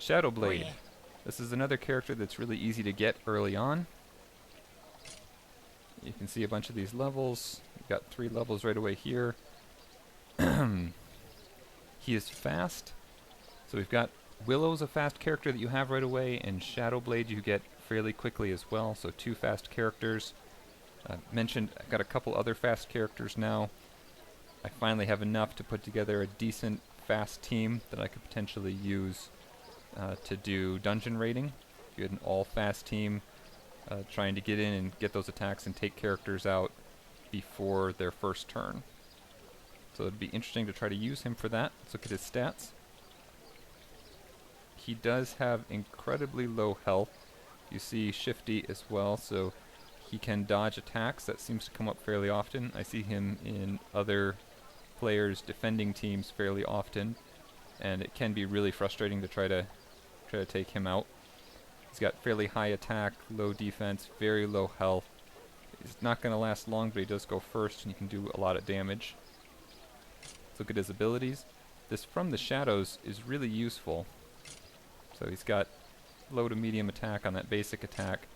Shadowblade. This is another character that's really easy to get early on. You can see a bunch of these levels. We've got 3 levels right away here. He is fast. So we've got Willow's a fast character that you have right away, and Shadowblade you get fairly quickly as well. So 2 fast characters. Mentioned I've got a couple other fast characters now. I finally have enough to put together a decent fast team that I could potentially use to do dungeon raiding. If you had an all-fast team trying to get in and get those attacks and take characters out before their first turn. So it'd be interesting to try to use him for that. Let's look at his stats. He does have incredibly low health. You see shifty as well, so he can dodge attacks. That seems to come up fairly often. I see him in other players' defending teams fairly often, and it can be really frustrating to try to take him out. He's got fairly high attack, low defense, very low health. He's not going to last long, but he does go first, and he can do a lot of damage. Let's look at his abilities. This From the Shadows is really useful. So he's got low to medium attack on that basic attack,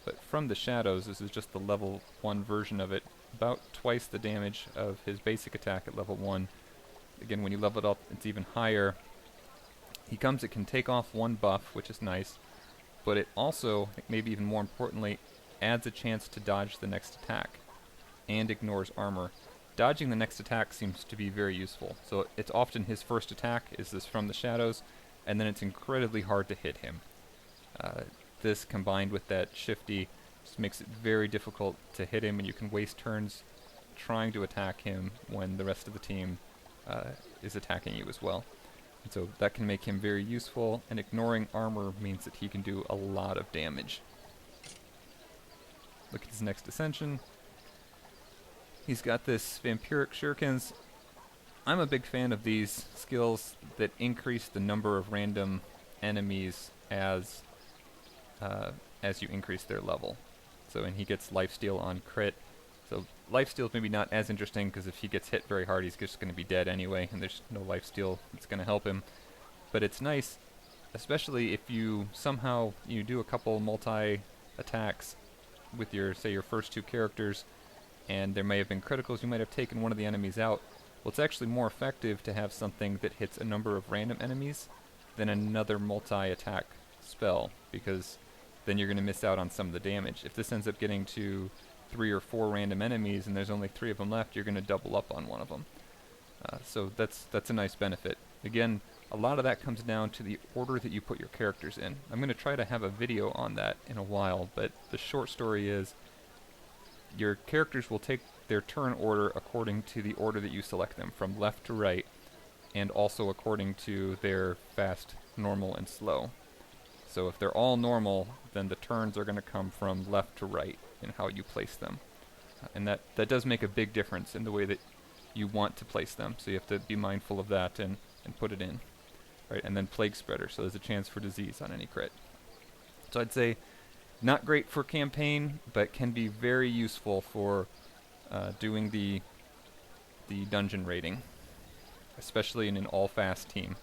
but From the Shadows, this is just the level 1 version of it, about twice the damage of his basic attack at level 1. Again, when you level it up, it's even higher. It can take off 1 buff, which is nice, but it also, maybe even more importantly, adds a chance to dodge the next attack, and ignores armor. Dodging the next attack seems to be very useful, so it's often his first attack is this From the Shadows, and then it's incredibly hard to hit him. This combined with that shifty just makes it very difficult to hit him, and you can waste turns trying to attack him when the rest of the team is attacking you as well. And so that can make him very useful, and ignoring armor means that he can do a lot of damage. Look at his next Ascension. He's got this Vampiric Shurikens. I'm a big fan of these skills that increase the number of random enemies as you increase their level. So, and he gets lifesteal on crit. So lifesteal is maybe not as interesting, because if he gets hit very hard, he's just going to be dead anyway, and there's no lifesteal that's going to help him. But it's nice, especially if you somehow do a couple multi-attacks with your, say, your first 2 characters, and there may have been criticals, you might have taken one of the enemies out. Well, it's actually more effective to have something that hits a number of random enemies than another multi-attack spell, because then you're going to miss out on some of the damage. If this ends up getting to 3 or 4 random enemies and there's only 3 of them left, you're going to double up on one of them. So that's a nice benefit. Again, a lot of that comes down to the order that you put your characters in. I'm going to try to have a video on that in a while, but the short story is your characters will take their turn order according to the order that you select them, from left to right, and also according to their fast, normal, and slow. So if they're all normal, then the turns are going to come from left to right in how you place them. And that does make a big difference in the way that you want to place them. So you have to be mindful of that and put it in. Right? And then Plague Spreader, so there's a chance for disease on any crit. So I'd say not great for campaign, but can be very useful for doing the dungeon raiding, especially in an all-fast team.